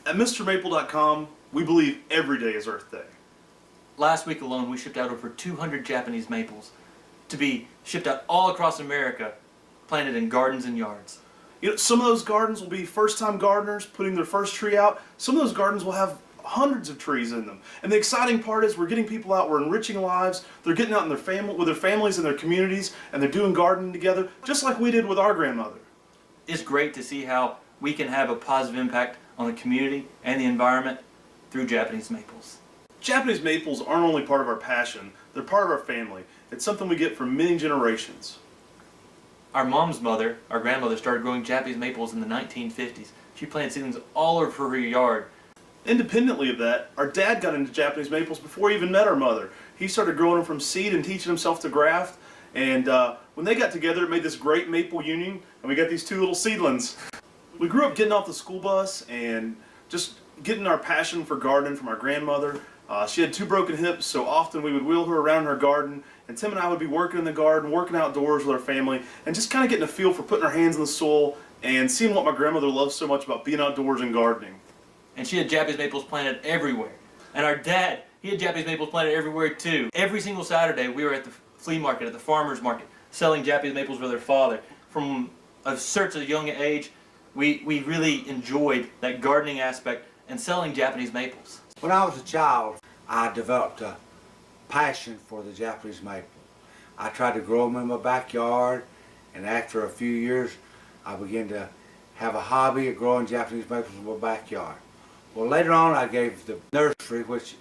At MrMaple.com, we believe every day is Earth Day. Last week alone, we shipped out over 200 Japanese maples to be shipped out all across America, planted in gardens and yards. You know, some of those gardens will be first-time gardeners putting their first tree out. Some of those gardens will have hundreds of trees in them. And the exciting part is we're getting people out, we're enriching lives, they're getting out in with their families and their communities, and they're doing gardening together, just like we did with our grandmother. It's great to see how we can have a positive impact on the community and the environment through Japanese maples. Japanese maples aren't only part of our passion, they're part of our family. It's something we get from many generations. Our mom's mother, our grandmother, started growing Japanese maples in the 1950s. She planted seedlings all over her yard. Independently of that, our dad got into Japanese maples before he even met our mother. He started growing them from seed and teaching himself to graft. And when they got together, it made this great maple union, and we got these two little seedlings. We grew up getting off the school bus and just getting our passion for gardening from our grandmother. She had two broken hips, so often we would wheel her around her garden, and Tim and I would be working in the garden, working outdoors with our family, and just kind of getting a feel for putting our hands in the soil and seeing what my grandmother loved so much about being outdoors and gardening. And she had Japanese maples planted everywhere. And our dad, he had Japanese maples planted everywhere too. Every single Saturday we were at the flea market, at the farmer's market, selling Japanese maples for their father. From such a young age, we really enjoyed that gardening aspect and selling Japanese maples. When I was a child, I developed a passion for the Japanese maple. I tried to grow them in my backyard, and after a few years, I began to have a hobby of growing Japanese maples in my backyard. Well, later on, I gave the nursery, which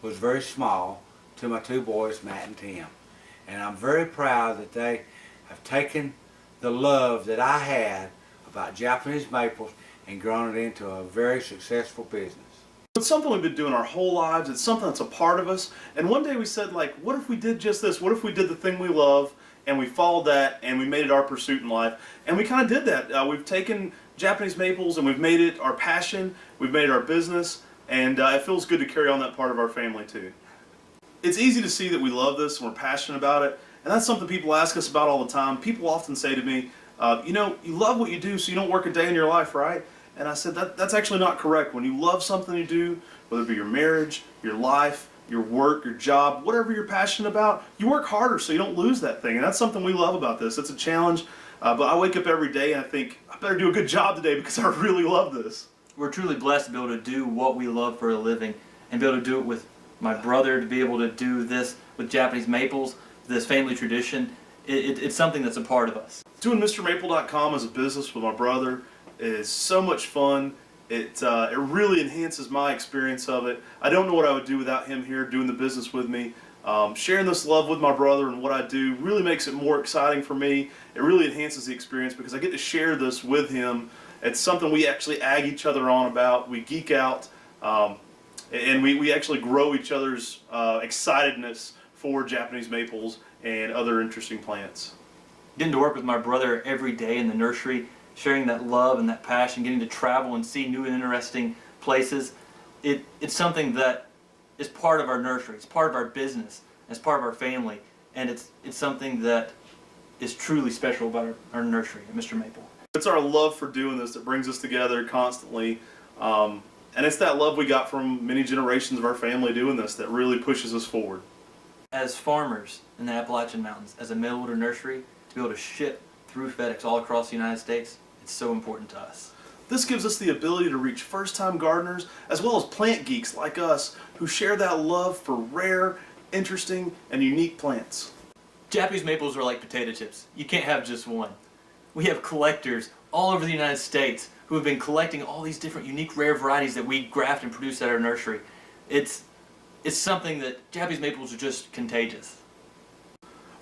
was very small, to my two boys, Matt and Tim. And I'm very proud that they have taken the love that I had about Japanese maples and grown it into a very successful business. It's something we've been doing our whole lives. It's something that's a part of us. And one day we said, like, what if we did just this? What if we did the thing we love and we followed that and we made it our pursuit in life? And we kind of did that. We've taken Japanese maples and we've made it our passion. We've made it our business. And it feels good to carry on that part of our family too. It's easy to see that we love this and we're passionate about it. And that's something people ask us about all the time. People often say to me, you know, you love what you do so you don't work a day in your life, right? And I said, that's actually not correct. When you love something you do, whether it be your marriage, your life, your work, your job, whatever you're passionate about, you work harder so you don't lose that thing. And that's something we love about this. It's a challenge, but I wake up every day and I think, I better do a good job today because I really love this. We're truly blessed to be able to do what we love for a living and be able to do it with my brother, to be able to do this with Japanese maples, this family tradition. It's something that's a part of us. Doing MrMaple.com as a business with my brother is so much fun. It really enhances my experience of it. I don't know what I would do without him here doing the business with me. Sharing this love with my brother and what I do really makes it more exciting for me. It really enhances the experience because I get to share this with him. It's something we actually ag each other on about. We geek out and we actually grow each other's excitedness for Japanese maples and other interesting plants. Getting to work with my brother every day in the nursery, sharing that love and that passion, getting to travel and see new and interesting places, it's something that is part of our nursery, it's part of our business, it's part of our family, and it's something that is truly special about our nursery at MrMaple. It's our love for doing this that brings us together constantly, and it's that love we got from many generations of our family doing this that really pushes us forward. As farmers in the Appalachian Mountains, as a mail-order nursery, to be able to ship through Fedex all across the United States, it's so important to us. This gives us the ability to reach first-time gardeners as well as plant geeks like us who share that love for rare, interesting, and unique plants. Japanese maples are like potato chips. You can't have just one. We have collectors all over the United States who have been collecting all these different unique rare varieties that we graft and produce at our nursery. It's something that Japanese maples are just contagious.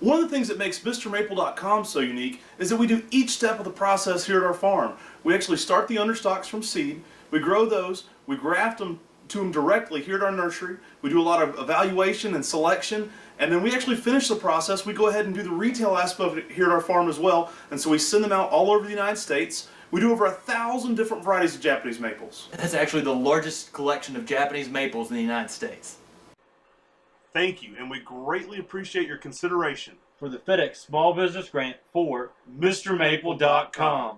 One of the things that makes MrMaple.com so unique is that we do each step of the process here at our farm. We actually start the understocks from seed, we grow those, we graft them to them directly here at our nursery, we do a lot of evaluation and selection, and then we actually finish the process. We go ahead and do the retail aspect of it here at our farm as well, and so we send them out all over the United States. We do over 1,000 different varieties of Japanese maples. That's actually the largest collection of Japanese maples in the United States. Thank you, and we greatly appreciate your consideration For the FedEx Small Business Grant for MrMaple.com.